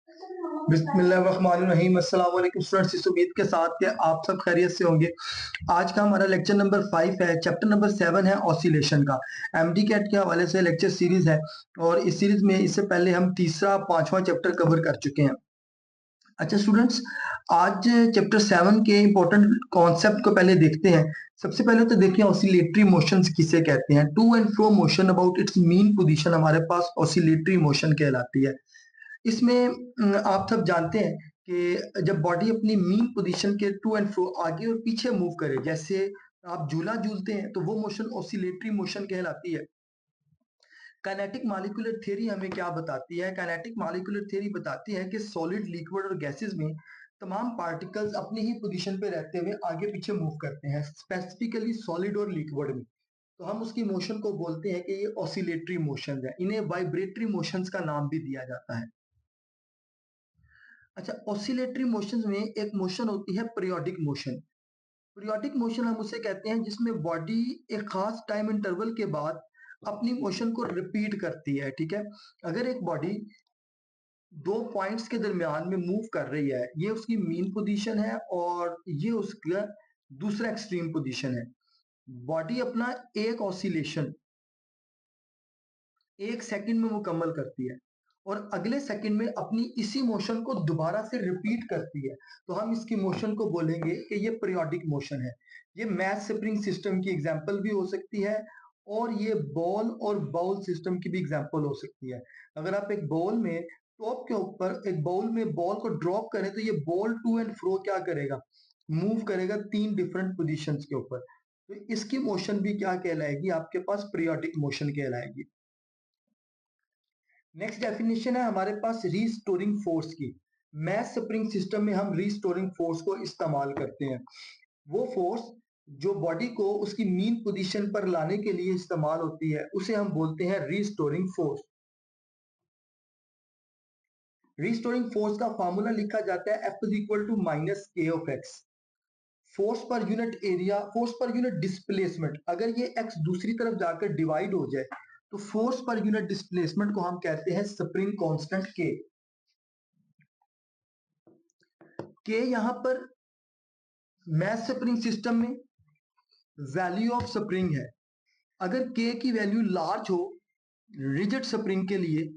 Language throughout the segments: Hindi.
बिस्मिल्लाहिर्रहमानिर्रहीम। अस्सलाम वालेकुम स्टूडेंट्स, इस उम्मीद के साथ कि आप सब खैरियत से होंगे। आज का हमारा लेक्चर नंबर 5 है। चैप्टर नंबर 7 है ऑसिलेशन का। एमडी कैट के हवाले से लेक्चर सीरीज है और इस सीरीज में इससे पहले हम तीसरा पांचवा चैप्टर कवर कर चुके हैं। अच्छा स्टूडेंट्स, आज चैप्टर 7 के इंपॉर्टेंट कॉन्सेप्ट को पहले देखते हैं। सबसे पहले तो देखिए ऑसिलेटरी मोशंस किसे कहते हैं। To and fro motion about its mean position हमारे पास ऑसिलेटरी मोशन कहलाती है। इसमें आप सब जानते हैं कि जब बॉडी अपनी मीन पोजीशन के टू एंड फ्रो आगे और पीछे मूव करे, जैसे आप झूला झूलते हैं तो वो मोशन ऑसिलेटरी मोशन कहलाती है। काइनेटिक मॉलिक्यूलर थ्योरी हमें क्या बताती है? काइनेटिक मॉलिक्यूलर थ्योरी बताती है कि सॉलिड, लिक्विड और गैसेस में तमाम पार्टिकल्स अपनी ही पोजीशन पे रहते हुए आगे पीछे मूव करते हैं, स्पेसिफिकली सॉलिड और लिक्विड में। तो हम उसकी मोशन को बोलते हैं कि ये ऑसिलेटरी मोशन है। इन्हें वाइब्रेटरी मोशंस का नाम भी दिया जाता है। अच्छा, ऑसिलेटरी मोशंस में एक मोशन होती है पीरियोडिक मोशन। पीरियोडिक मोशन हम उसे कहते हैं जिसमें बॉडी एक खास टाइम इंटरवल के बाद अपनी मोशन को रिपीट करती है। ठीक है, अगर एक बॉडी दो पॉइंट्स के दरमियान में मूव कर रही है, ये उसकी मीन पोजीशन है और ये उसका दूसरा एक्सट्रीम पोजीशन है। बॉडी अपना एक ऑसिलेशन 1 सेकंड में मुकम्मल करती है और अगले सेकंड में अपनी इसी मोशन को दोबारा से रिपीट करती है। तो हम इसकी मोशन को बोलेंगे कि ये पीरियोडिक मोशन है। ये मैथ स्प्रिंग सिस्टम की एग्जांपल भी हो सकती है और ये बॉल और बाउल सिस्टम की भी एग्जांपल हो सकती है। अगर आप एक बॉल में टॉप के ऊपर एक बाउल में बॉल को ड्रॉप करें तो ये बॉल टू एंड फ्रो क्या करेगा? मूव करेगा 3 डिफरेंट पोजीशंस के ऊपर। तो इसकी मोशन भी क्या कहलाएगी? आपके पास पीरियोडिक मोशन कहलाएगी। नेक्स्ट डेफिनेशन है हमारे पास रीस्टोरिंग फोर्स की। मैथ स्प्रिंग सिस्टम में हम रीस्टोरिंग फोर्स को इस्तेमाल करते हैं। वो फोर्स जो बॉडी को उसकी मीन पोजीशन पर लाने के लिए इस्तेमाल होती है उसे हम बोलते हैं रीस्टोरिंग फोर्स। रीस्टोरिंग फोर्स का फॉर्मूला लिखा जाता है F is equal to minus K of X. Force पर यूनिट एरिया, फोर्स पर यूनिट डिस्प्लेसमेंट, अगर ये एक्स दूसरी तरफ जाकर डिवाइड हो जाए तो फोर्स पर यूनिट डिस्प्लेसमेंट को हम कहते हैं स्प्रिंग कांस्टेंट के। के यहां पर मैथ स्प्रिंग सिस्टम में वैल्यू ऑफ स्प्रिंग है। अगर के की वैल्यू लार्ज हो रिजिड स्प्रिंग के लिए,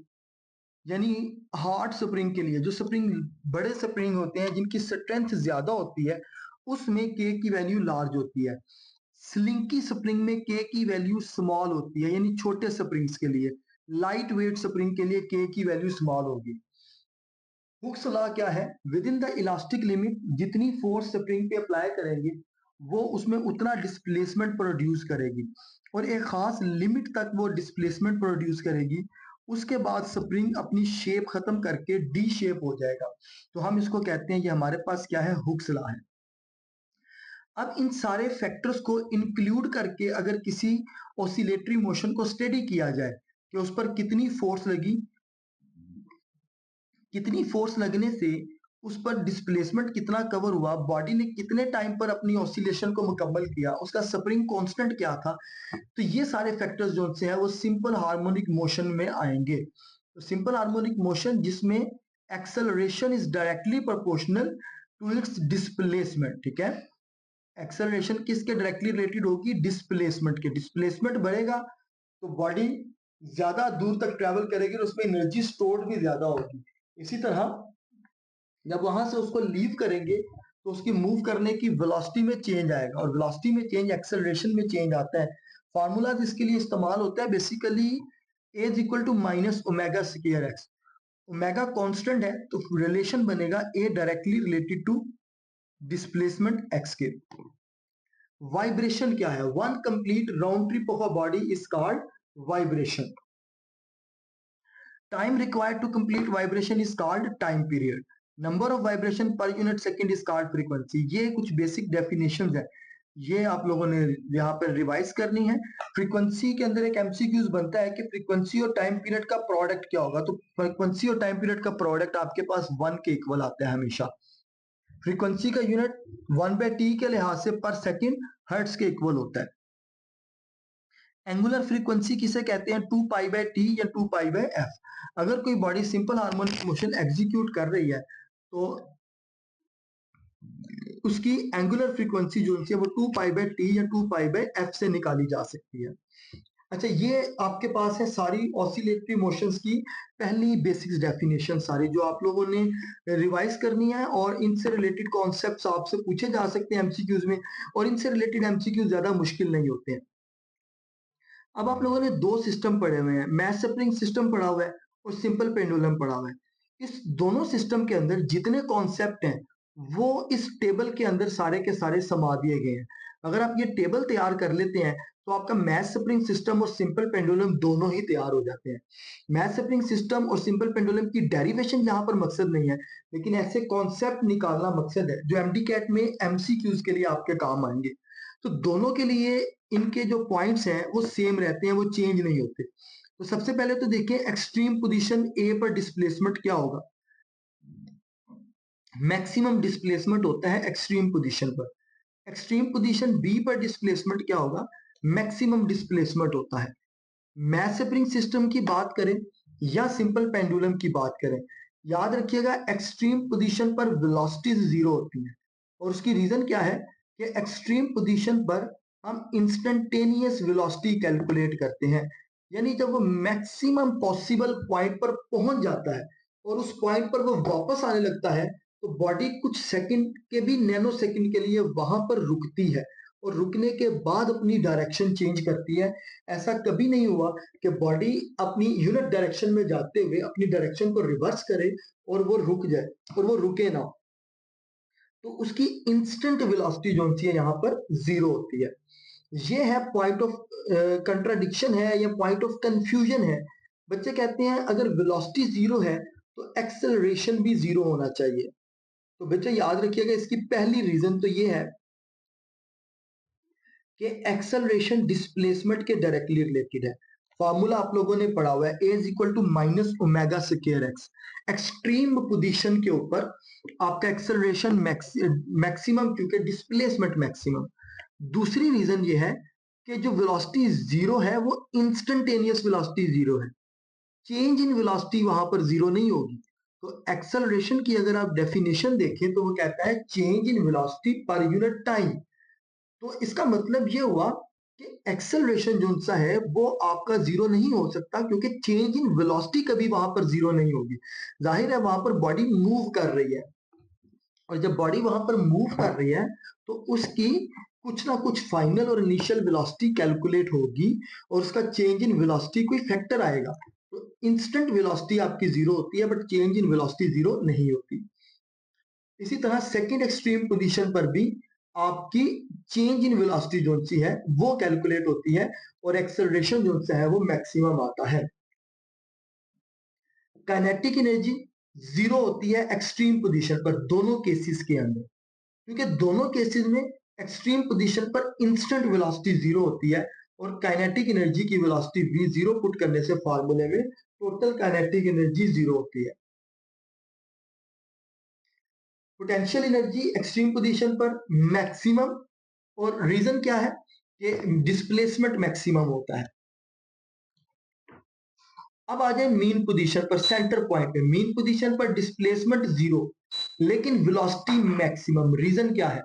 यानी हार्ड स्प्रिंग के लिए, जो स्प्रिंग बड़े स्प्रिंग होते हैं जिनकी स्ट्रेंथ ज्यादा होती है, उसमें के की वैल्यू लार्ज होती है। स्लिंकी स्प्रिंग में के की वैल्यू स्मॉल होती है, यानी छोटे स्प्रिंग्स के लिए। लाइट वेट स्प्रिंग के लिए के की वैल्यू स्मॉल होगी। हुक्स लॉ क्या है? With in the elastic limit जितनी फोर्स स्प्रिंग पे अप्लाई करेंगे वो उसमें उतना डिस्प्लेसमेंट प्रोड्यूस करेगी और एक खास लिमिट तक वो डिस्प्लेसमेंट प्रोड्यूस करेगी। उसके बाद स्प्रिंग अपनी शेप खत्म करके डी शेप हो जाएगा। तो हम इसको कहते हैं, ये हमारे पास क्या है? हुक्स लॉ है। अब इन सारे फैक्टर्स को इंक्लूड करके अगर किसी ऑसिलेटरी मोशन को स्टडी किया जाए कि उस पर कितनी फोर्स लगी, कितनी फोर्स लगने से उस पर डिस्प्लेसमेंट कितना कवर हुआ, बॉडी ने कितने टाइम पर अपनी ऑसिलेशन को मुकम्मल किया, उसका स्प्रिंग कांस्टेंट क्या था, तो ये सारे फैक्टर्स जो से है वो सिंपल हार्मोनिक मोशन में आएंगे। तो सिंपल हार्मोनिक मोशन जिसमें acceleration is directly proportional to its displacement. ठीक है, एक्सेलरेशन किसके डायरेक्टली रिलेटेड होगी? डिस्प्लेसमेंट के। डिस्प्लेसमेंट बढ़ेगा तो बॉडी ज्यादा दूर तक ट्रेवल करेगी और उसमें एनर्जी स्टोर्ड भी ज्यादा होगी। इसी तरह जब वहां से उसको लीव करेंगे तो उसकी मूव करने की वेलोसिटी में चेंज आएगा और वेलोसिटी में चेंज एक्सेलरेशन में चेंज आता है। फार्मूला जिसके लिए इस्तेमाल होता है basically a is equal to minus omega square x. Omega constant है तो रिलेशन बनेगा a directly related to displacement x के। वाइब्रेशन क्या है? One complete round trip of a body is called vibration. Time required to complete vibration is called time period. Number of vibration per unit second is called frequency. ये कुछ बेसिक डेफिनेशंस है, ये आप लोगों ने यहाँ पर रिवाइज करनी है। फ्रीक्वेंसी के अंदर एक एमसीक्यूज बनता है कि फ्रीक्वेंसी और टाइम पीरियड का प्रोडक्ट क्या होगा। तो फ्रीक्वेंसी और टाइम पीरियड का प्रोडक्ट आपके पास 1 के इक्वल आता है हमेशा। फ्रीक्वेंसी का यूनिट 1/t के लिहाज से पर सेकेंड हर्ट्स के इक्वल होता है। एंगुलर फ्रीक्वेंसी किसे कहते हैं? 2π/t या 2π/f। अगर कोई body simple harmonic motion execute कर रही है तो उसकी एंगुलर फ्रीक्वेंसी जो है वो 2π/t या 2π/f से निकाली जा सकती है। अच्छा, ये आपके पास है सारी ऑसिलेटरी मोशंस की पहली बेसिक्स डेफिनेशन सारी जो आप लोगों ने रिवाइज करनी है, और इनसे रिलेटेड कॉन्सेप्ट्स आपसे पूछे जा सकते हैं एमसीक्यूज में, और इनसे रिलेटेड एमसीक्यूज ज्यादा मुश्किल नहीं होते हैं। अब आप लोगों ने दो सिस्टम पढ़े हुए हैं, मैस स्प्रिंग सिस्टम पढ़ा हुआ है और सिंपल पेंडुलम पढ़ा हुआ है। इस दोनों सिस्टम के अंदर जितने कॉन्सेप्ट हैं वो इस टेबल के अंदर सारे के सारे समा दिए गए हैं। अगर आप ये टेबल तैयार कर लेते हैं तो आपका मैस स्प्रिंग सिस्टम और सिंपल पेंडुलम दोनों ही तैयार हो जाते हैं। मैस स्प्रिंग सिस्टम और सिंपल पेंडुलम की डेरिवेशन यहाँ पर मकसद नहीं है, लेकिन ऐसे कॉन्सेप्ट निकालना मकसद है जो एमडी कैट में एमसीक्यूज के लिए आपके काम आएंगे। तो दोनों के लिए इनके जो पॉइंट्स हैं वो सेम रहते हैं, वो चेंज नहीं होते। तो सबसे पहले तो देखिए एक्सट्रीम पोजीशन ए पर डिस्प्लेसमेंट क्या होगा। मैक्सिमम डिस्प्लेसमेंट होता है एक्सट्रीम पोजीशन पर। एक्सट्रीम पोजीशन बी पर डिस्प्लेसमेंट क्या होगा? मैक्सिमम डिस्प्लेसमेंट होता है। मैस स्प्रिंग सिस्टम की बात करें या सिंपल पेंडुलम की बात करें, याद रखिएगा एक्सट्रीम पोजीशन पर वेलोसिटीज जीरो होती है। और उसकी रीजन क्या है कि एक्सट्रीम पोजीशन पर हम इंस्टेंटेनियस वेलोसिटी कैलकुलेट करते हैं, यानी जब वो मैक्सिमम पॉसिबल पॉइंट पर पहुंच जाता है और उस पॉइंट पर वो वापस आने लगता है तो बॉडी कुछ सेकंड के भी नैनो सेकंड के लिए वहां पर रुकती है और रुकने के बाद अपनी डायरेक्शन चेंज करती है। ऐसा कभी नहीं हुआ कि बॉडी अपनी यूनिट डायरेक्शन में जाते हुए अपनी डायरेक्शन को रिवर्स करे और वो रुक जाए और वो रुके ना, तो उसकी इंस्टेंट वेलोसिटी जो होती है यहाँ पर जीरो होती है। ये है पॉइंट ऑफ कंट्राडिक्शन है या पॉइंट ऑफ कंफ्यूजन है। बच्चे कहते हैं अगर वेलोसिटी जीरो है तो एक्सेलरेशन भी जीरो होना चाहिए। तो बच्चे याद रखिएगा इसकी पहली रीजन तो ये है कि एक्सेलरेशन डिस्प्लेसमेंट के डायरेक्टली रिलेटेड है। फॉर्मूला आप लोगों ने पढ़ा हुआ है, a is equal to minus omega square x. Extreme position के ऊपर आपका एक्सेलरेशन मैक्सिमम क्योंकि डिस्प्लेसमेंट मैक्सिमम। दूसरी रीजन ये है कि जो वेलोसिटी जीरो है वो इंस्टेंटेनियस वेलोसिटी जीरो है, चेंज इन वेलोसिटी वहां पर जीरो नहीं होगी। तो एक्सेलरेशन की अगर आप डेफिनेशन देखें तो वो कहता है चेंज इन वेलोसिटी पर यूनिट टाइम। तो इसका मतलब ये हुआ कि एक्सेलरेशन जो सा है वो आपका जीरो नहीं हो सकता क्योंकि चेंज इन वेलोसिटी कभी वहां पर जीरो नहीं होगी। जाहिर है वहां पर बॉडी मूव कर रही है, और जब बॉडी वहां पर मूव कर रही है तो उसकी कुछ ना कुछ फाइनल और इनिशियल वेलोसिटी कैलकुलेट होगी और उसका चेंज इन वेलोसिटी कोई फैक्टर आएगा। तो इंस्टेंट वेलोसिटी आपकी जीरो होती है but change in velocity zero नहीं होती। इसी तरह सेकंड एक्सट्रीम पोजीशन पर भी आपकी चेंज इन वेलोसिटी जो सी है वो कैलकुलेट होती है और एक्सेलरेशन जो सा है वो मैक्सिमम आता है। काइनेटिक एनर्जी जीरो होती है एक्सट्रीम पोजीशन पर दोनों केसेस के अंदर, क्योंकि दोनों केसेस में एक्सट्रीम पोजीशन पर इंस्टेंट वेलोसिटी जीरो होती है और काइनेटिक एनर्जी की वेलोसिटी भी जीरो पुट करने से फार्मूले में टोटल काइनेटिक एनर्जी जीरो होती है। पोटेंशियल एनर्जी एक्सट्रीम पोजीशन पर मैक्सिमम, और रीजन क्या है कि डिस्प्लेसमेंट मैक्सिमम होता है। अब आ जाए मीन पोजीशन पर, सेंटर पॉइंट पे मीन पोजीशन पर डिस्प्लेसमेंट जीरो लेकिन वेलोसिटी मैक्सिमम। रीजन क्या है?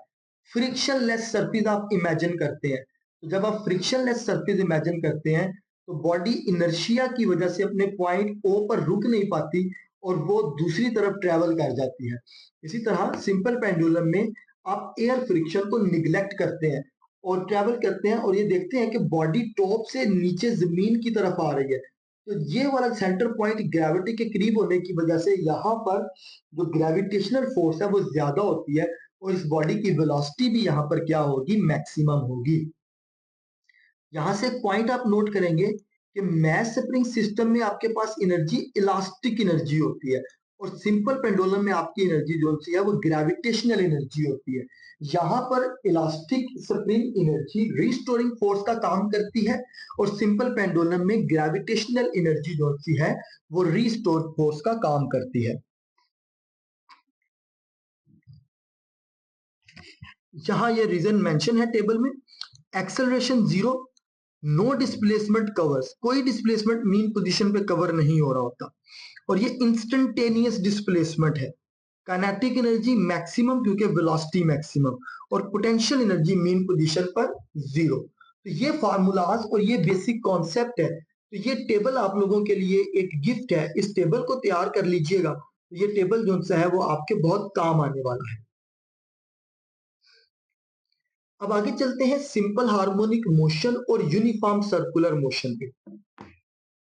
फ्रिक्शन लेस सरफेस आप इमेजिन करते हैं, तो जब आप फ्रिक्शन लेस सरफेस इमेजिन करते हैं तो बॉडी इनर्शिया की वजह से अपने पॉइंट ओ पर रुक नहीं पाती और वो दूसरी तरफ ट्रेवल कर जाती है। इसी तरह सिंपल पेंडुलम में आप एयर फ्रिक्शन को निग्लेक्ट करते हैं और ट्रेवल करते हैं और ये देखते हैं कि बॉडी टॉप से नीचे जमीन की तरफ आ रही है। तो ये वाला सेंटर पॉइंट ग्रेविटी के करीब होने की वजह से यहाँ पर जो ग्रेविटेशनल फोर्स है वो ज्यादा होती है और इस बॉडी की वेलोसिटी भी यहाँ पर क्या होगी? मैक्सिमम होगी। यहां से एक पॉइंट आप नोट करेंगे कि मैस स्प्रिंग सिस्टम में आपके पास एनर्जी इलास्टिक एनर्जी होती है और सिंपल पेंडुलम में आपकी एनर्जी जो है वो ग्रेविटेशनल एनर्जी होती है। यहाँ पर elastic spring energy restoring force का काम करती है और सिंपल पेंडुलम में ग्रेविटेशनल एनर्जी जो है वो रिस्टोर फोर्स का काम करती है। यहाँ ये रीजन मेंशन है टेबल में, acceleration zero, no displacement covers, कोई डिस्प्लेसमेंट मीन पोजीशन पे कवर नहीं हो रहा होता, और ये इंस्टेंटेनियस डिस्प्लेसमेंट है। काइनेटिक एनर्जी मैक्सिमम क्योंकि वेलोसिटी मैक्सिमम, और पोटेंशियल एनर्जी मीन पोजीशन पर जीरो। तो ये फार्मूलाज और ये बेसिक कॉन्सेप्ट है। तो ये टेबल आप लोगों के लिए एक गिफ्ट है, इस टेबल को तैयार कर लीजिएगा। ये टेबल जो सा है वो आपके बहुत काम आने वाला है। अब आगे चलते हैं सिंपल हार्मोनिक मोशन और यूनिफॉर्म सर्कुलर मोशन पे।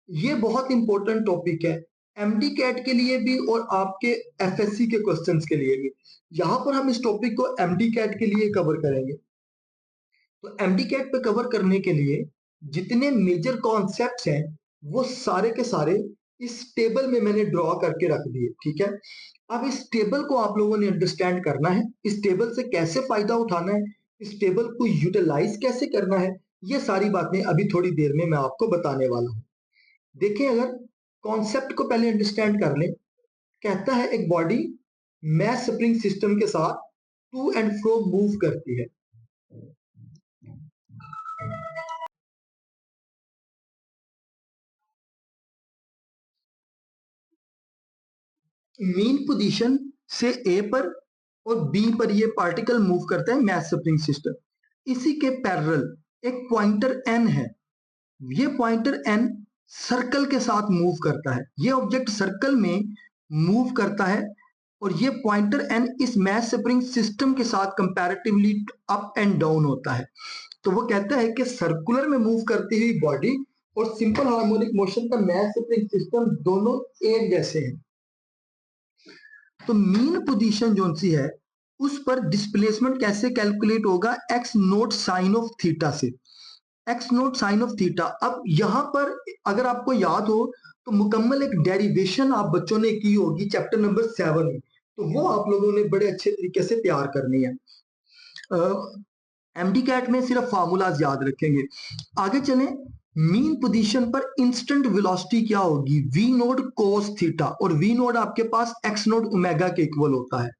ये बहुत इंपॉर्टेंट टॉपिक है एमडी कैट के लिए भी और आपके एफएससी के क्वेश्चंस के लिए भी। यहां पर हम इस टॉपिक को एमडी कैट के लिए कवर करेंगे। तो एमडी कैट पे कवर करने के लिए जितने मेजर कॉन्सेप्ट्स हैं वो सारे के सारे इस टेबल में मैंने ड्रॉ करके रख दिए, ठीक है। अब इस टेबल को आप लोगों ने अंडरस्टैंड करना है, इस टेबल से कैसे फायदा उठाना है, इस टेबल को यूटिलाइज कैसे करना है, ये सारी बातें अभी थोड़ी देर में मैं आपको बताने वाला हूं। देखिए, अगर कॉन्सेप्ट को पहले अंडरस्टैंड कर लें। कहता है एक बॉडी मैस स्प्रिंग सिस्टम के साथ टू एंड फ्रो मूव करती है। मीन पोजीशन से ए पर और बी पर ये पार्टिकल मूव करता है मैस स्प्रिंग सिस्टम। इसी के पैरेलल एक पॉइंटर एन है। ये पॉइंटर एन सर्कल के साथ मूव करता है। ये ऑब्जेक्ट सर्कल में मूव करता है और ये पॉइंटर एन इस मैस स्प्रिंग सिस्टम के साथ कंपैरेटिवली अप एंड डाउन होता है। तो वो कहता है कि सर्कुलर में मूव करती हुई बॉडी और सिंपल हार्मोनिक मोशन का मैस स्प्रिंग सिस्टम दोनों एक जैसे हैं। तो मीन पोजीशन जो सी है उस पर डिस्प्लेसमेंट कैसे कैलकुलेट होगा, x naught sine of theta से। X naught sine of theta. अब यहां पर अगर आपको याद हो तो मुकम्मल एक डेरिवेशन आप बच्चों ने की होगी चैप्टर नंबर 7 में, तो वो आप लोगों ने बड़े अच्छे तरीके से तैयार करनी है। एमडी कैट में सिर्फ फार्मूलाज याद रखेंगे। आगे चलें। मीन पोजीशन पर इंस्टेंट वेलोसिटी क्या होगी, वी नोट कोस थीटा, और वी नोट आपके पास एक्स नोट ओमेगा के इक्वल होता है।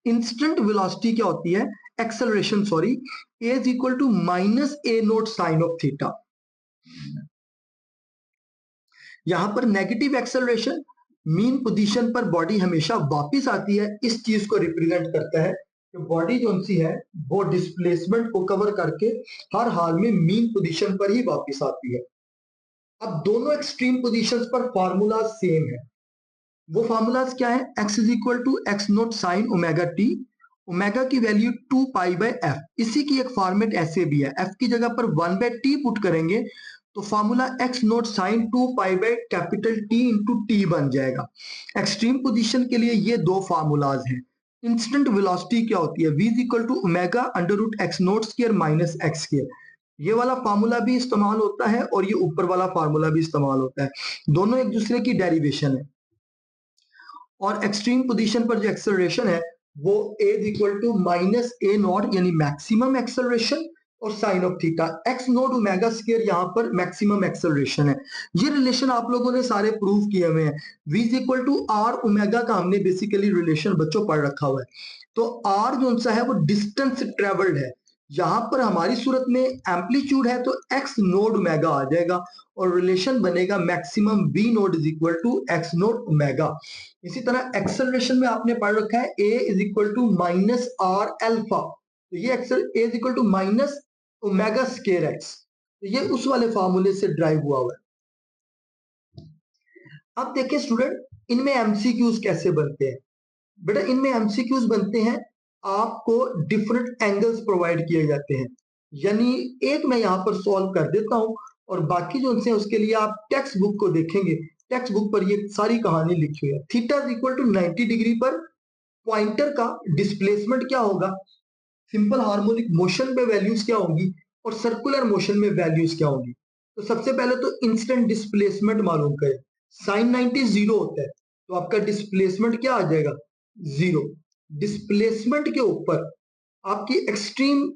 इंस्टेंट वेलोसिटी क्या होती है, acceleration sorry, a is equal to minus a naught sine of theta. यहां पर नेगेटिव एक्सेलरेशन, मीन पोजीशन पर बॉडी हमेशा वापस आती है, इस चीज को रिप्रेजेंट करता है कि बॉडी जो सी है वो डिस्प्लेसमेंट को कवर करके हर हाल में मीन पोजीशन पर ही वापस आती है। अब दोनों एक्सट्रीम पोजीशंस पर फार्मूला सेम है। वो फार्मूलाज क्या है, x is equal to x naught sine omega t, omega की वैल्यू 2 पाई बाय एफ। इसी की एक फॉर्मेट ऐसे भी है, f की जगह पर 1 बाय टी पुट करेंगे तो formula x naught sine 2 pi by capital t into t बन जाएगा। एक्सट्रीम पोजीशन के लिए ये दो फार्मूलाज हैं। इंस्टेंट वेलोसिटी क्या होती है, v is equal to omega under root x naught square minus x square. ये वाला फार्मूला भी इस्तेमाल होता है और ये ऊपर वाला फार्मूला भी इस्तेमाल होता है, दोनों एक दूसरे की डेरिवेशन है। और एक्सट्रीम पोजीशन पर जो एक्सेलरेशन है वो a is equal to minus a naught यानी मैक्सिमम एक्सेलरेशन और sine of theta, x naught omega square यहाँ पर मैक्सिमम एक्सेलरेशन है। ये रिलेशन आप लोगों ने सारे प्रूव किए हुए हैं। v is equal to r omega का हमने बेसिकली रिलेशन बच्चों पढ़ रखा हुआ है। तो आर जो सा है वो डिस्टेंस ट्रेवल्ड है। यहां पर हमारी सूरत में एम्पलीट्यूड है तो एक्स नोड ओमेगा आ जाएगा और रिलेशन बनेगा maximum v naught is equal to x naught omega. इसी तरह एक्सेलरेशन में आपने पढ़ रखा है a is equal to minus r alpha, तो ये एक्सेल a is equal to minus omega square x, ये उस वाले फार्मूले से ड्राइव हुआ हुआ है। अब देखिए स्टूडेंट, इनमें एमसीक्यूज कैसे बनते हैं। बेटा इनमें एमसीक्यूज बनते हैं, आपको डिफरेंट एंगल्स प्रोवाइड किए जाते हैं, यानी एक मैं यहां पर सॉल्व कर देता हूं और बाकी जो है उसके लिए आप टेक्स्ट बुक को देखेंगे। टेक्स्ट बुक पर ये सारी कहानी लिखी हुई है। Theta is equal to 90 degree पर पॉइंटर का डिस्प्लेसमेंट क्या होगा, सिंपल हार्मोनिक मोशन पे वैल्यूज क्या होंगी और सर्कुलर मोशन में वैल्यूज क्या होंगी। तो सबसे पहले तो इंस्टेंट डिस्प्लेसमेंट मालूम करें। साइन 90 जीरो होता है तो आपका डिस्प्लेसमेंट क्या आ जाएगा, जीरो। डिस्प्लेसमेंट के ऊपर आपकी एक्सट्रीम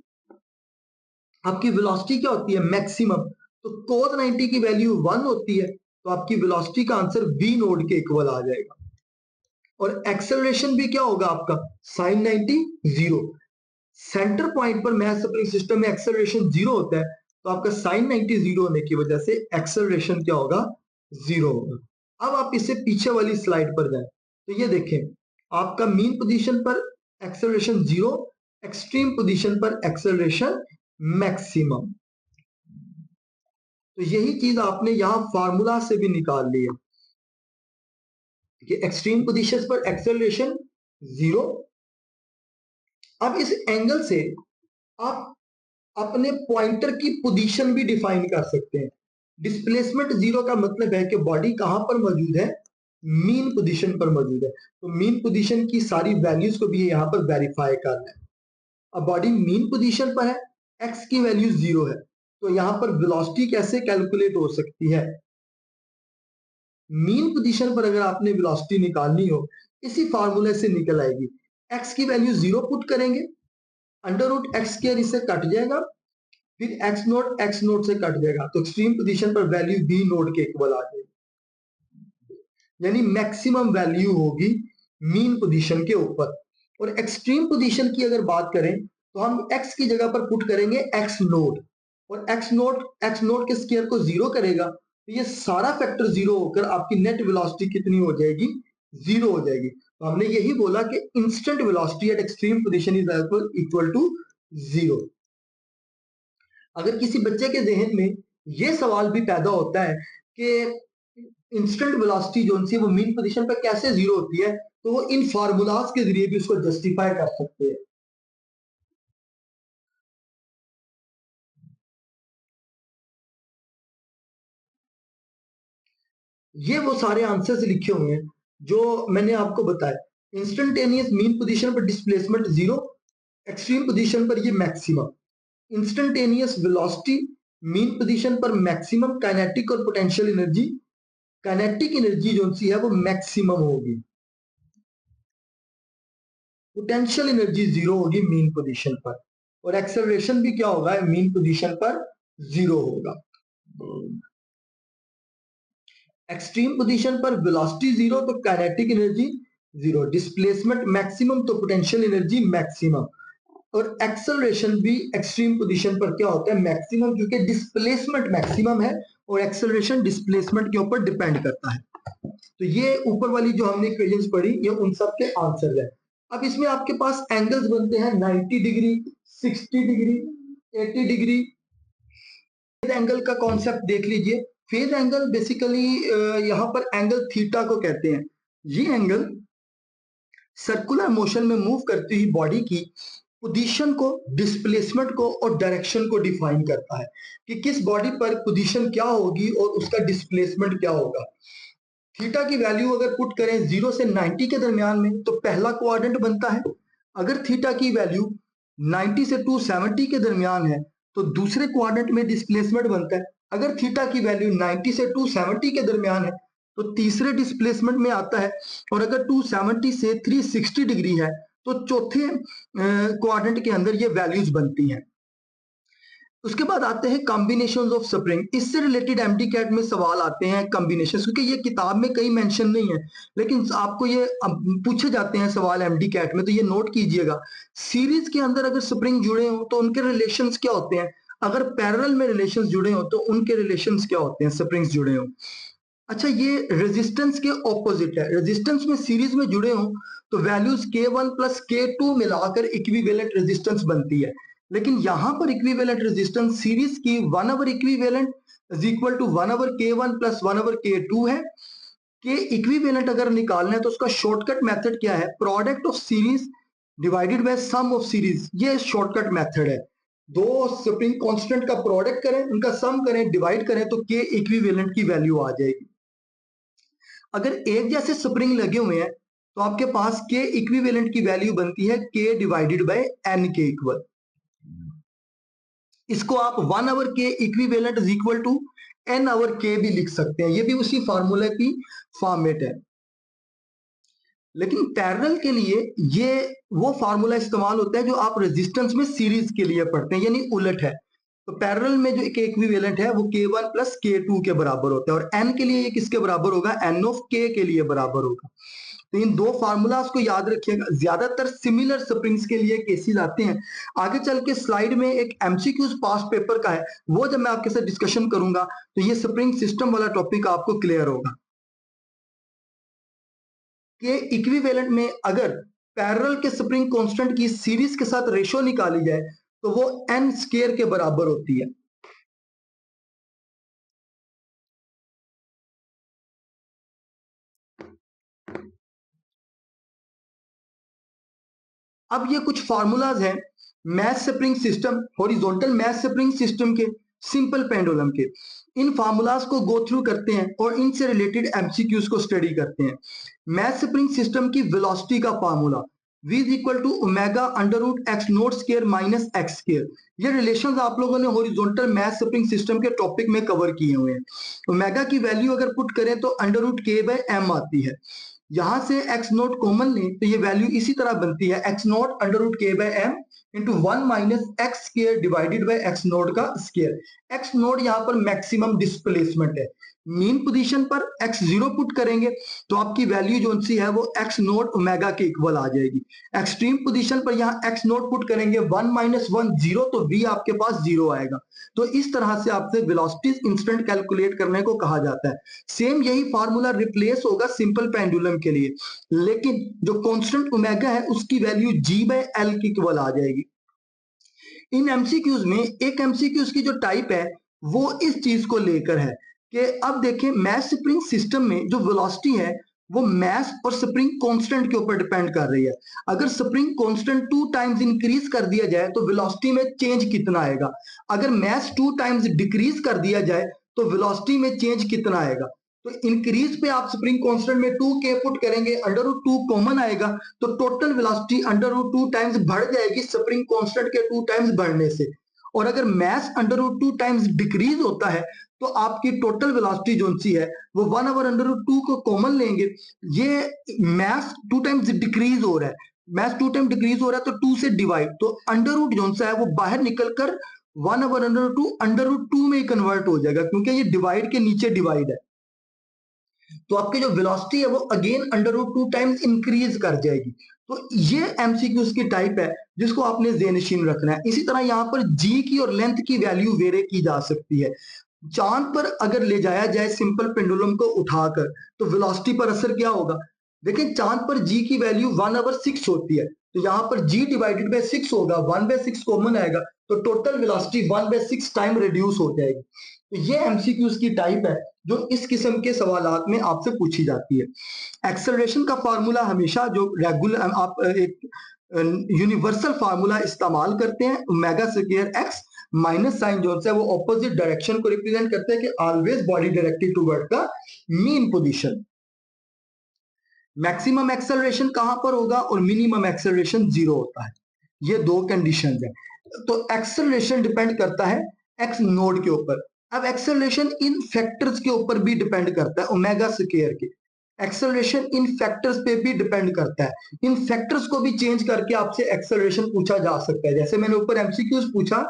आपकी वेलोसिटी क्या होती है, मैक्सिमम, तो cos 90 की वैल्यू 1 होती है तो आपकी वेलोसिटी का आंसर v नोड के इक्वल आ जाएगा। और एक्सेलरेशन भी क्या होगा आपका, साइन 90 जीरो। सेंटर पॉइंट पर मैथ स्प्रिंग सिस्टम में एक्सेलरेशन जीरो होता है तो आपका साइन 90 जीरो होने की वजह से एक्सेलरेशन क्या होगा, जीरो होगा। अब आप इससे पीछे वाली स्लाइड पर जाएं, तो ये देखें आपका मीन पोजीशन पर एक्सेलरेशन जीरो, एक्सट्रीम पोजीशन पर एक्सेलरेशन मैक्सिमम। तो यही चीज आपने यहां फार्मूला से भी निकाल ली है कि एक्सट्रीम पोजीशन पर एक्सेलरेशन जीरो। अब इस एंगल से आप अपने पॉइंटर की पोजीशन भी डिफाइन कर सकते हैं। डिस्प्लेसमेंट जीरो का मतलब है कि बॉडी कहां पर मौजूद है, मीन पोजीशन पर मौजूद है। तो मीन पोजीशन की सारी वैल्यूज को भी यहां पर वेरीफाई करना है। अब बॉडी मीन पोजीशन पर है, एक्स की वैल्यू जीरो है, तो यहां पर वेलोसिटी कैसे कैलकुलेट हो सकती है। मीन पोजीशन पर अगर आपने वेलोसिटी निकालनी हो, इसी फार्मूले से निकल आएगी। एक्स की वैल्यू जीरो पुट करेंगे, अंडर रूट एक्स स्क्वायर इससे कट जाएगा, फिर एक्स नोट से कट जाएगा, तो एक्सट्रीम पोजीशन पर वैल्यू बी नोट के इक्वल आ जाएगी, यानी मैक्सिमम वैल्यू होगी मीन पोजीशन के ऊपर। और एक्सट्रीम पोजीशन की अगर बात करें तो हम एक्स की जगह पर पुट करेंगे एक्स नोट, और एक्स नोट के स्क्वायर को जीरो करेगा, तो ये सारा फैक्टर जीरो होकर आपकी नेट वेलोसिटी कितनी हो जाएगी, जीरो हो जाएगी। तो हमने यही बोला कि instant velocity at extreme position is equal to zero. अगर किसी बच्चे के जहन में ये सवाल भी पैदा होता है कि इंस्टेंट वेलोसिटी जो सी वो मीन पोजीशन पर कैसे जीरो होती है, तो वो इन फार्मूलाज के जरिए भी उसको जस्टिफाई कर सकते हैं। ये वो सारे आंसर्स लिखे हुए हैं जो मैंने आपको बताया। इंस्टेंटेनियस मीन पोजीशन पर डिस्प्लेसमेंट जीरो, एक्सट्रीम पोजीशन पर ये maximum. Instantaneous velocity mean position पर मैक्सिमम काइनेटिक और पोटेंशियल एनर्जी, काइनेटिक एनर्जी जो सी है वो मैक्सिमम होगी, पोटेंशियल एनर्जी जीरो होगी मीन पोजीशन पर, और एक्सेलरेशन भी क्या होगा, मीन पोजीशन पर जीरो होगा। एक्सट्रीम पोजीशन पर वेलोसिटी जीरो तो kinetic energy zero, displacement maximum तो पोटेंशियल एनर्जी मैक्सिमम, और एक्सेलरेशन भी एक्सट्रीम पोजीशन पर क्या होता है, मैक्सिमम, क्योंकि डिस्प्लेसमेंट मैक्सिमम है और एक्सेलरेशन डिस्प्लेसमेंट के ऊपर डिपेंड करता है। तो ये ऊपर वाली जो हमने इक्वेशंस पढ़ी ये उन सब के आंसर है। अब इसमें आपके पास एंगल्स बनते हैं 90 degree, 60 degree, 80 degree. Phase angle का कॉन्सेप्ट देख लीजिए। फेज एंगल बेसिकली यहाँ पर एंगल थीटा को कहते हैं। ये एंगल सर्कुलर मोशन में मूव करती हुई बॉडी की पोजीशन को, डिस्प्लेसमेंट को और डायरेक्शन को डिफाइन करता है कि किस बॉडी पर पोजीशन क्या होगी और उसका डिस्प्लेसमेंट क्या होगा। थीटा की वैल्यू अगर पुट करें 0 से 90 के दरमियान में तो पहला क्वाड्रेंट बनता है। अगर थीटा की वैल्यू 90 से 270 के दरमियान है तो दूसरे क्वाड्रेंट में डिस्प्लेसमेंट बनता है। अगर थीटा की वैल्यू 90 से 270 के दरमियान है तो तीसरे डिस्प्लेसमेंट में आता है, और अगर 270 से 360 डिग्री है तो चौथे क्वाड्रेंट के अंदर ये वैल्यूज बनती हैं। उसके बाद आते हैं कॉम्बिनेशन ऑफ स्प्रिंग। इससे रिलेटेड एमडी कैट में सवाल आते हैं कॉम्बिनेशन, क्योंकि ये किताब में कई मेंशन नहीं है लेकिन आपको ये पूछे जाते हैं सवाल एमडी कैट में, तो ये नोट कीजिएगा। सीरीज के अंदर अगर स्प्रिंग जुड़े हो तो उनके रिलेशंस क्या होते हैं, अगर पैरेलल में रिलेशंस जुड़े हो तो उनके रिलेशंस क्या होते हैं, स्प्रिंग्स जुड़े हो। अच्छा, ये रेजिस्टेंस के ऑपोजिट है। रेजिस्टेंस में सीरीज में जुड़े हो तो वैल्यूज K1 प्लस K2 मिलाकर इक्विवेलेंट रेजिस्टेंस बनती है, लेकिन यहां पर इक्विवेलेंट रेजिस्टेंस सीरीज की 1 over equivalent is equal to 1 over K1 plus 1 over K2 है। के इक्विवेलेंट अगर निकालना है तो उसका शॉर्टकट मेथड क्या है, product of series divided by sum of series, ये शॉर्टकट मेथड है। दो स्प्रिंग कांस्टेंट का प्रोडक्ट करें, उनका सम करें, डिवाइड करें तो के इक्विवेलेंट की वैल्यू आ जाएगी। अगर एक जैसे स्प्रिंग लगे हुए हैं तो आपके पास के इक्विवेलेंट की वैल्यू बनती है K divided by n K equal. इसको आप 1 over K equivalent is equal to n over K भी लिख सकते हैं, ये भी उसी फार्मूले की फॉर्मेट है। लेकिन पैरेलल के लिए ये वो फार्मूला इस्तेमाल होता है जो आप रेजिस्टेंस में सीरीज के लिए पढ़ते हैं, यानी उलट है। तो पैरेलल में जो एक इक्विवेलेंट है वो K1 प्लस K2 के बराबर होता है, और N के लिए ये किसके बराबर होगा, N ऑफ K के लिए बराबर होगा। तो इन दो फार्मूलाज को याद रखिएगा। ज्यादातर सिमिलर स्प्रिंग्स के लिए केसेस आते हैं। आगे चल के स्लाइड में एक एमसीक्यूज पास्ट पेपर का है, वो जब मैं आपके साथ डिस्कशन करूंगा तो ये स्प्रिंग सिस्टम वाला टॉपिक आपको क्लियर होगा कि इक्विवेलेंट में अगर पैरेलल के स्प्रिंग कांस्टेंट की सीरीज के साथ रेशो निकाली जाए तो वो n स्क्वायर के बराबर होती है। अब ये कुछ फार्मूलाज हैं mass spring system, horizontal mass spring system के, सिंपल पेंडुलम के। इन फार्मूलाज को गो थ्रू करते हैं और इनसे रिलेटेड एमसीक्यूज को स्टडी करते हैं। मैथ स्प्रिंग सिस्टम की वेलोसिटी का formula v is equal to omega under root x naught square minus x square. ये रिलेशंस आप लोगों ने हॉरिजॉन्टल मैथ स्प्रिंग सिस्टम के टॉपिक में कवर किए हुए हैं। ओमेगा की वैल्यू अगर पुट करें तो under root k by M आती है। यहां से एक्स नोट कॉमन लें तो ये वैल्यू इसी तरह बनती है x naught under root k by m into 1 minus x square divided by x naught का स्क्वायर। एक्स नोट यहाँ पर मैक्सिमम डिस्प्लेसमेंट है। मीन पोजीशन पर एक्स जीरो पुट करेंगे तो आपकी वैल्यू जो सी है वो एक्स नोट ओमेगा के इक्वल आ जाएगी। एक्सट्रीम पोजीशन पर यहाँ एक्स नोट पुट करेंगे 1 माइनस 1 जीरो, तो v आपके पास जीरो आएगा। तो इस तरह से आपसे वेलोसिटीज इंस्टेंट कैलकुलेट करने को कहा जाता है। सेम यही फार्मूला रिप्लेस होगा सिंपल पेंडुलम के लिए, लेकिन जो कांस्टेंट ओमेगा है उसकी वैल्यू g बाय एल की इक्वल आ जाएगी। इन एमसीक्यूज में एक एमसीक्यूज की जो टाइप है वो इस चीज को लेकर है कि अब देखें मैथ स्प्रिंग सिस्टम में जो वेलोसिटी है वो मैस और स्प्रिंग कांस्टेंट के ऊपर डिपेंड कर रही है। अगर स्प्रिंग कांस्टेंट 2 टाइम्स इंक्रीज कर दिया जाए तो वेलोसिटी में चेंज कितना आएगा, अगर मैस 2 टाइम्स डिक्रीज कर दिया जाए तो वेलोसिटी में चेंज कितना आएगा। तो इंक्रीज पे आप स्प्रिंग कांस्टेंट में 2k पुट करेंगे, अंडर रूट 2 कॉमन आएगा तो total velocity under root 2 times बढ़ जाएगी स्प्रिंग कांस्टेंट के 2 टाइम्स बढ़ने से। और अगर mass under root 2 times decrease होता है तो आपकी टोटल वेलोसिटी जो सी है वो 1 ओवर अंडर रूट 2 को कॉमन लेंगे। ये मैस 2 टाइम्स डिक्रीज हो रहा है, मैस 2 टाइम डिक्रीज हो रहा है तो 2 से डिवाइड, तो अंडर रूट जो सा है वो बाहर निकलकर 1 over under root 2 under root 2 में कन्वर्ट हो जाएगा क्योंकि ये डिवाइड के नीचे डिवाइड है। तो आपकी जो वेलोसिटी है वो again under root 2 times increase कर जाएगी। तो ये एमसीक्यूज की टाइप है जिसको आपने ज़हन-नशीन रखना है। इसी तरह यहाँ पर जी की और लेंथ की वैल्यू वेरी की जा सकती है। चांद पर अगर ले जाया जाए सिंपल पेंडुलम को उठाकर तो वेलोसिटी पर असर क्या होगा। देखिए चांद पर जी की वैल्यू 1/6 होती है, तो यहाँ पर जी डिवाइडेड बाय 6 होगा, 1/6 कॉमन आएगा तो टोटल वेलोसिटी 1/6 टाइम रिड्यूस हो जाएगी। तो ये एमसीक्यूज की टाइप है जो इस किस्म के सवालात में आपसे पूछी जाती है। एक्सेलरेशन का फार्मूला हमेशा जो रेगुलर आप एक यूनिवर्सल फार्मूला इस्तेमाल करते हैं, omega square x minus sign जो है वो ऑपोजिट डायरेक्शन को रिप्रेजेंट करते हैं कि always body directed toward the mean position. Maximum acceleration कहां पर होगा और मिनिमम एक्सेलरेशन जीरो होता है। ये दो कंडीशन है। तो एक्सेलरेशन डिपेंड करता है एक्स नोड के ऊपर। अब एक्सेलरेशन इन फैक्टर्स के ऊपर भी डिपेंड करता है ओमेगा स्क्वायर के। एक्सेलरेशन इन फैक्टर्स पे भी डिपेंड करता है। इन फैक्टर्स को भी चेंज करके आपसे एक्सेलरेशन पूछा जा सकता है। जैसे मैंने ऊपर एमसीक्यूज पूछा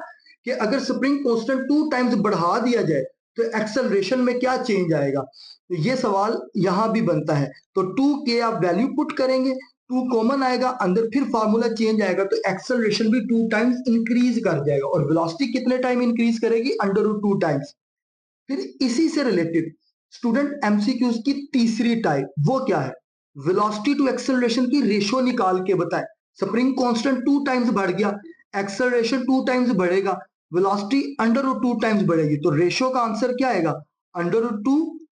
कि अगर स्प्रिंग कांस्टेंट 2 टाइम्स बढ़ा दिया जाए तो एक्सेलरेशन में क्या चेंज आएगा, तो ये सवाल यहां भी बनता है। तो 2k आप वैल्यू पुट करेंगे, 2 कॉमन आएगा, अंदर फिर फार्मूला चेंज आएगा तो एक्सेलरेशन भी 2 टाइम्स इंक्रीज कर जाएगा और वेलोसिटी कितने टाइम इंक्रीज करेगी, अंडर रूट 2 टाइम्स। फिर इसी से रिलेटेड स्टूडेंट एमसीक्यूज की तीसरी टाइप वो क्या है, वेलोसिटी टू एक्सेलरेशन की रेशियो निकाल के बताएं। स्प्रिंग कांस्टेंट 2 टाइम्स बढ़ गया, एक्सेलरेशन 2 टाइम्स बढ़ेगा, वेलोसिटी अंडर रूट 2 टाइम्स बढ़ेगी, तो रेशियो का आंसर क्या आएगा, अंडर रूट 2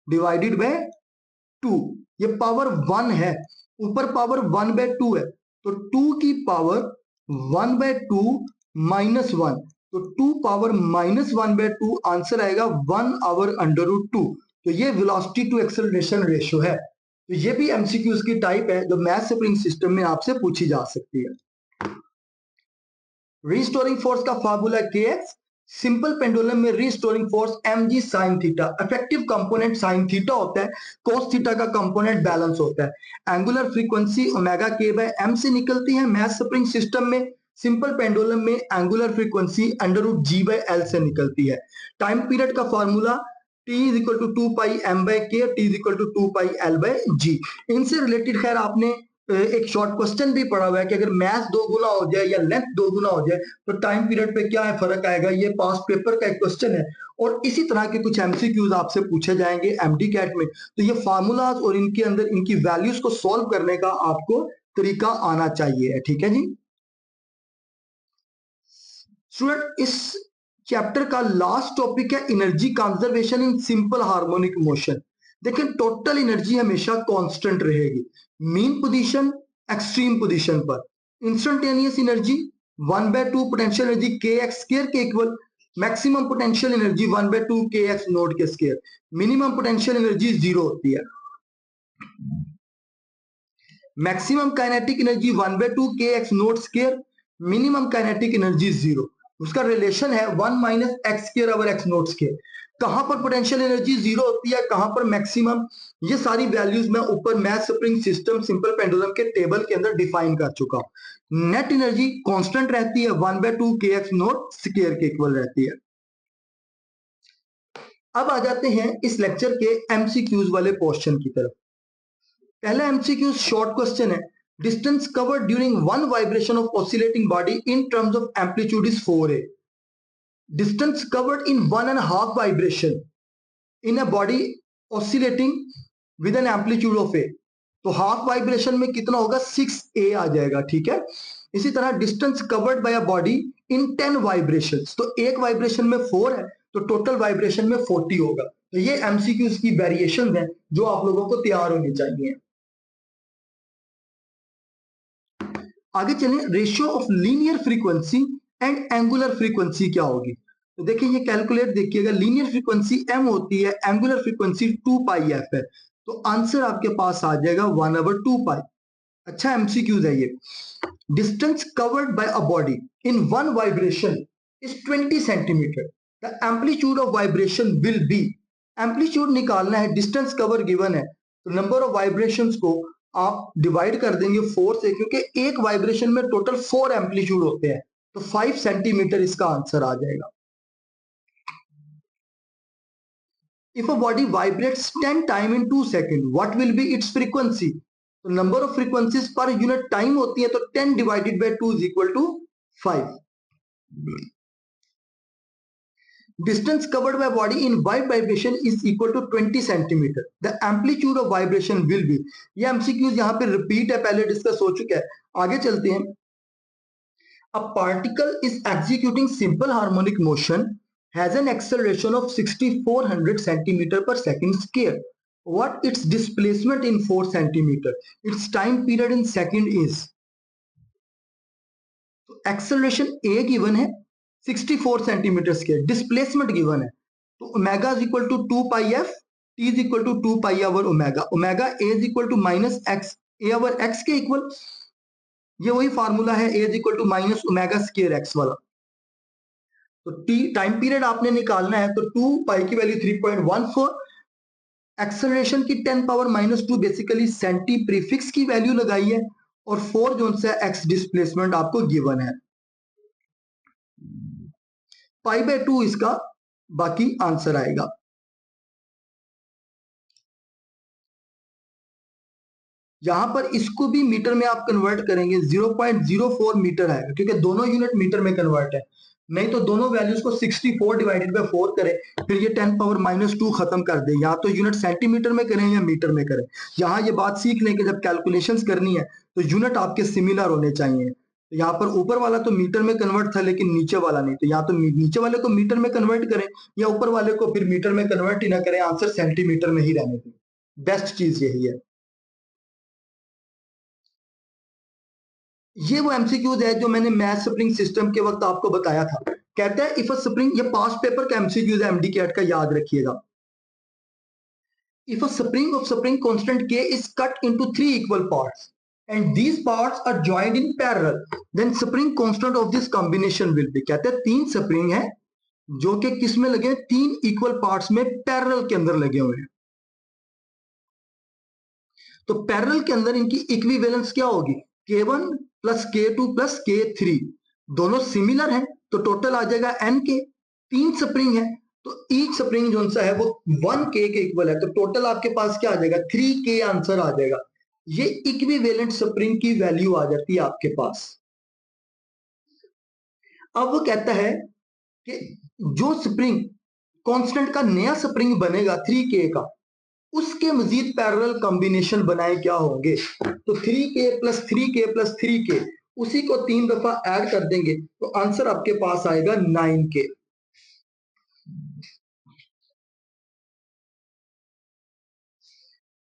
डिवाइडेड बाय 2। ये पावर 1 है, ऊपर पावर 1/2 है तो 2 की पावर 1/2 माइनस 1, तो 2 पावर माइनस 1/2 आंसर आएगा 1 ओवर अंडर रूट 2। तो ये वेलोसिटी टू एक्सेलरेशन रेशियो है। तो ये भी एमसीक्यूज की टाइप है जो मैथ स्प्रिंग सिस्टम में आपसे पूछी जा सकती है। रिस्टोरिंग फोर्स का फार्मूला kx, सिंपल पेंडुलम में restoring force mg sin theta, effective component sin theta होता है, cos थीटा का कंपोनेंट बैलेंस होता है। Angular frequency omega k by m से निकलती है मैथ स्प्रिंग सिस्टम में, सिंपल पेंडुलम में angular frequency under root g by l से निकलती है। टाइम पीरियड का formula T is equal to 2 pi m by k, T is equal to 2 pi L by g. इनसे रिलेटेड खैर आपने एक शॉर्ट क्वेश्चन भी पढ़ा हुआ है कि अगर मैथ 2 गुना हो जाए या लेंथ 2 गुना हो जाए तो टाइम पीरियड पे क्या है फर्क आएगा। ये पास्ट पेपर का एक क्वेश्चन है और इसी तरह के कुछ एमसीक्यूज आपसे पूछे जाएंगे एमडी कैट में। तो ये फार्मूलाज और इनके अंदर इनकी वैल्यूज को सॉल्व करने का आपको तरीका आना चाहिए। ठीक है जी स्टूडेंट, इस चैप्टर का लास्ट टॉपिक है energy conservation in simple harmonic motion. देखिए टोटल एनर्जी हमेशा कांस्टेंट रहेगी मीन पोजीशन एक्सट्रीम पोजीशन पर। इंस्टेंटेनियस एनर्जी 1/2 पोटेंशियल एनर्जी के एक्स स्क्वायर के इक्वल, मैक्सिमम पोटेंशियल एनर्जी 1/2 के एक्स नोट के स्क्वायर, मिनिमम पोटेंशियल एनर्जी 0 होती है। मैक्सिमम काइनेटिक एनर्जी 1/2 के x naught square, minimum kinetic energy 0। उसका रिलेशन है 1 minus x square over x naught square. कहां पर पोटेंशियल एनर्जी 0 होती है, कहां पर मैक्सिमम, ये सारी वैल्यूज मैं ऊपर math spring system simple pendulum के टेबल के अंदर डिफाइन कर चुका हूं। नेट एनर्जी कांस्टेंट रहती है 1/2 के एक्स नोट स्क्वायर के इक्वल रहती है। अब आ जाते हैं इस लेक्चर के एमसीक्यूज वाले क्वेश्चन की तरफ। पहला एमसीक्यू शॉर्ट क्वेश्चन है, distance covered during one vibration of oscillating body in terms of amplitude is 4a। Distance covered in 1.5 vibration in a body oscillating with an amplitude of a, तो हाफ वाइब्रेशन में कितना होगा 6a आ जाएगा। ठीक है, इसी तरह distance covered by a body in 10 vibrations, तो एक वाइब्रेशन में 4 है तो टोटल वाइब्रेशन में 40 होगा। तो ये एमसीक्यूज की वेरिएशन है जो आप लोगों को तैयार होनी चाहिए। आगे चलें, ratio of linear frequency and angular frequency क्या होगी। तो देखिए ये कैलकुलेट देखिएगा, लीनियर फ्रीक्वेंसी m होती है, एंगुलर फ्रीक्वेंसी 2 पाई f है, तो आंसर आपके पास आ जाएगा 1/2 पाई। अच्छा एमसीक्यूज है ये। Distance covered by a body in one vibration is 20 centimetre, the amplitude of vibration will be, amplitude निकालना है, डिस्टेंस कवर गिवन है तो नंबर ऑफ वाइब्रेशंस को आप डिवाइड कर देंगे 4 से, क्योंकि एक वाइब्रेशन में टोटल 4 एम्पलीट्यूड होते हैं, तो 5 सेंटीमीटर इसका आंसर आ जाएगा। If a body vibrates 10 times in 2 seconds, what will be its frequency? तो number of frequencies per unit time होती है, तो 10 divided by 2 is equal to 5। Distance covered by body in wide vibration is equal to 20 centimeter. The amplitude of vibration will be, ये MCQs यहाँ पे रिपीट है, पहले डिस्कस हो चुका है। आगे चलते हैं। A particle is executing simple harmonic motion has an acceleration of 6400 centimeter per second square. What its displacement in 4 centimeter? Its time period in second is, acceleration A given है 64 सेंटीमीटर स्क्वायर, डिस्प्लेसमेंट गिवन है तो omega is equal to 2 pi f, t is equal to 2 pi over omega, omega a is equal to minus x, a over x के इक्वल, ये वही फार्मूला है a is equal to minus omega square x वाला। तो टी टाइम पीरियड आपने निकालना है तो 2 पाई की वैल्यू 3.14, एक्सेलरेशन की 10 power minus 2 basically centi prefix की वैल्यू लगाई है और 4 जो सा एक्स डिस्प्लेसमेंट आपको गिवन है, पाई बाय 2 इसका बाकी आंसर आएगा। यहां पर इसको भी मीटर में आप कन्वर्ट करेंगे 0.04 मीटर आएगा, क्योंकि दोनों यूनिट मीटर में कन्वर्ट है, नहीं तो दोनों वैल्यूज को 64 डिवाइडेड बाय 4 करें फिर ये 10 पावर माइनस 2 खत्म कर दे, या तो यूनिट सेंटीमीटर में करें या मीटर में करें। यहाँ ये बात सीख लें कि जब कैलकुलेशंस करनी है तो यूनिट आपके सिमिलर होने चाहिए। तो यहाँ पर ऊपर वाला तो मीटर में कन्वर्ट था लेकिन नीचे वाला नहीं, तो या तो नीचे वाले को मीटर में कन्वर्ट करें या ऊपर वाले को फिर मीटर में कन्वर्ट ही ना करें, आंसर सेंटीमीटर में ही रहने दें, बेस्ट चीज यही है। ये वो एमसीक्यूज है जो मैंने मैथ स्प्रिंग सिस्टम के वक्त आपको बताया था। कहता है इफ अ स्प्रिंग, ये पास्ट पेपर का एमसीक्यूज है एमडी कैट का, याद रखिएगा। If a spring of spring constant k is cut into 3 equal parts and these parts are joined in parallel, then spring constant of this combination will be, कहते हैं 3 स्प्रिंग है जो कि किस में लगे, 3 इक्वल पार्ट्स में पैरेलल के अंदर लगे हुए हैं। तो पैरेलल के अंदर इनकी इक्विवेलेंस क्या होगी, K1 plus K2 plus K3, दोनों सिमिलर हैं तो टोटल आ जाएगा N के, 3 स्प्रिंग है तो ईच स्प्रिंग जो सा है वो 1K के इक्वल है, तो टोटल आपके पास क्या आ जाएगा, 3K आंसर आ जाएगा। ये इक्विवेलेंट स्प्रिंग की वैल्यू आ जाती है आपके पास। अब वो कहता है कि जो स्प्रिंग कांस्टेंट का नया स्प्रिंग बनेगा 3K का, उसके मजीद पैरेलल कॉम्बिनेशन बनाए क्या होंगे। तो 3K plus 3K plus 3K, उसी को 3 दफा ऐड कर देंगे तो आंसर आपके पास आएगा 9K।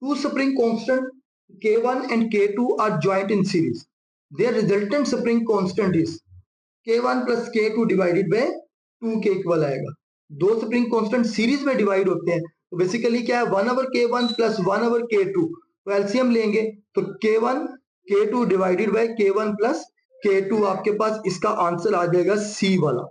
Two spring constant K1 and K2 are joint in series. Their resultant spring constant is K1 plus K2 divided by 2K equal आएगा। दो स्प्रिंग कांस्टेंट सीरीज में डिवाइड होते हैं, तो बेसिकली क्या है, 1/K1 प्लस 1/K2, तो एलसीएम लेंगे तो K1 K2 divided by K1 plus K2, आपके पास इसका आंसर आ जाएगा सी वाला।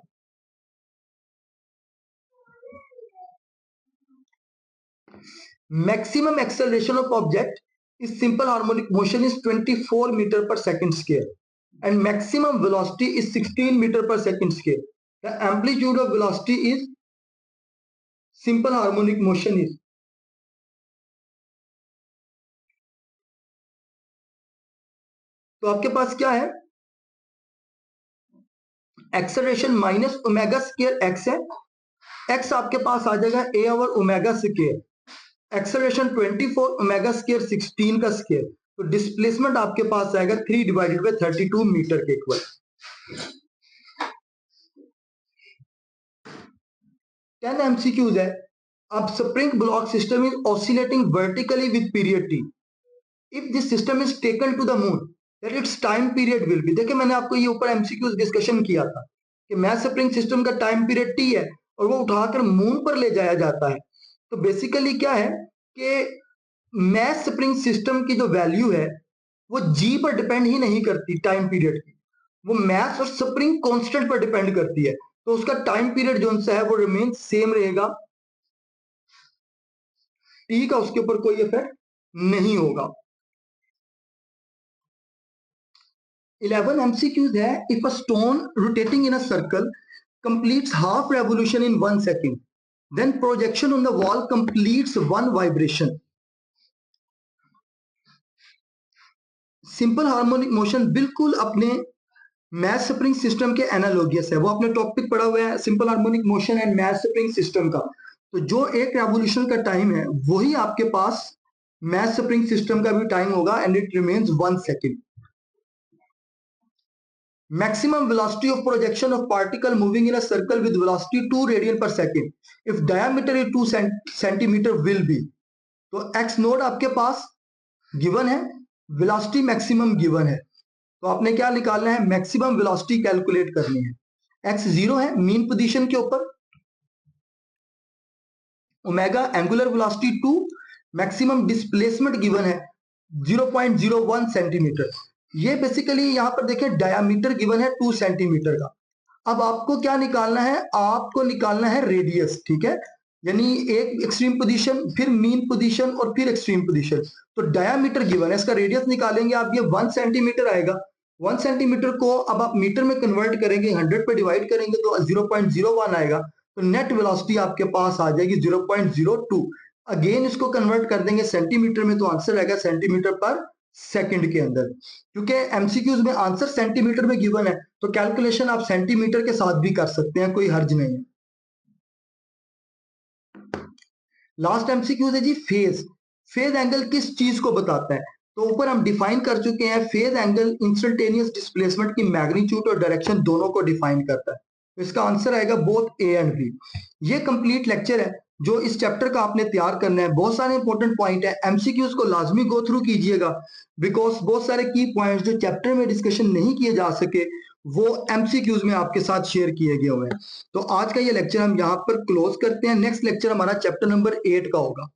Maximum acceleration of object is simple harmonic motion is 24 meter per second square and maximum velocity is 16 meter per second square. The amplitude of velocity is simple harmonic motion is, तो आपके पास क्या है, acceleration minus omega square x है, एक्स आपके पास आ जाएगा a over omega square, acceleration 24 omega square 16 का स्क्वायर, तो डिस्प्लेसमेंट आपके पास आएगा 3 डिवाइडेड बाय 32 मीटर के इक्वल। 10 MCQs है। अब spring block system is oscillating vertically with period t. If this system is taken to the moon, then its time period will be, देखिए मैंने आपको ये ऊपर MCQs डिस्कशन किया था कि मैथ स्प्रिंग सिस्टम का टाइम पीरियड t है और वो उठाकर मून पर ले जाया जाता है। तो बेसिकली क्या है कि मैथ स्प्रिंग सिस्टम की जो वैल्यू है वो g पर डिपेंड ही नहीं करती टाइम पीरियड की, वो मैथ और स्प्रिंग कांस्टेंट पर डिपेंड करती है, तो उसका टाइम पीरियड जो सा है वो रिमेन सेम रहेगा, टी का उसके ऊपर कोई इफेक्ट नहीं होगा। 11 MCQs है। If a stone rotating in a circle completes half revolution in 1 second, then projection on the wall completes 1 vibration. Simple harmonic motion बिल्कुल अपने मैथ स्प्रिंग सिस्टम के एनालोगियस है, वो आपने टॉपिक पढ़ा हुआ है simple harmonic motion and math spring system का, तो जो एक रेवोल्यूशन का टाइम है वही आपके पास मैथ स्प्रिंग सिस्टम का भी टाइम होगा and it remains 1 second. Maximum velocity of projection of particle moving in a circle with velocity 2 radian per second if diameter is 2 centimeter will be, तो x नोड आपके पास गिवन है, वेलोसिटी मैक्सिमम गिवन है, तो आपने क्या निकालना है, मैक्सिमम वेलोसिटी कैलकुलेट करनी है। x 0 है मीन पोजीशन के ऊपर, omega angular velocity 2, maximum displacement given है 0.01 सेंटीमीटर। ये बेसिकली यहाँ पर देखिए डायामीटर गिवन है 2 सेंटीमीटर का। अब आपको क्या निकालना है, आपको निकालना है रेडियस, ठीक है, यानी एक एक्सट्रीम पोजीशन, फिर मीन पोजीशन और फिर एक्सट्रीम पोजीशन, तो डायामीटर गिवन है, इसका रेडियस निकालेंगे आप, ये 1 सेंटीमीटर आएगा। 1 सेंटीमीटर को अब आप मीटर में कन्वर्ट करेंगे, 100 पे डिवाइड करेंगे तो 0.01 आएगा, तो नेट वेलोसिटी आपके पास आ जाएगी 0.02। अगेन इसको कन्वर्ट कर देंगे सेंटीमीटर में तो आंसर आएगा सेंटीमीटर पर सेकंड के अंदर, क्योंकि एमसीक्यूज में आंसर सेंटीमीटर में गिवन है तो कैलकुलेशन आप सेंटीमीटर के साथ भी कर सकते हैं, कोई हर्ज नहीं है। लास्ट एमसीक्यूज है जी फेज। फेज एंगल किस चीज को बताता है, तो ऊपर हम डिफाइन कर चुके हैं, फेज एंगल इंस्टेंटेनियस डिस्प्लेसमेंट की मैग्नीट्यूड और डायरेक्शन दोनों को डिफाइन करता है, तो इसका आंसर आएगा बोथ ए एंड बी। ये कंप्लीट लेक्चर है जो इस चैप्टर का आपने तैयार करना है, बहुत सारे इंपॉर्टेंट पॉइंट है, एमसीक्यूज को लाजमी गो थ्रू कीजिएगा, बिकॉज बहुत सारे की पॉइंट्स जो चैप्टर में डिस्कशन नहीं किए जा सके वो एमसीक्यूज में आपके साथ शेयर किए गए हुए हैं। तो आज का ये लेक्चर हम यहाँ पर क्लोज करते हैं, नेक्स्ट लेक्चर हमारा चैप्टर नंबर 8 का होगा।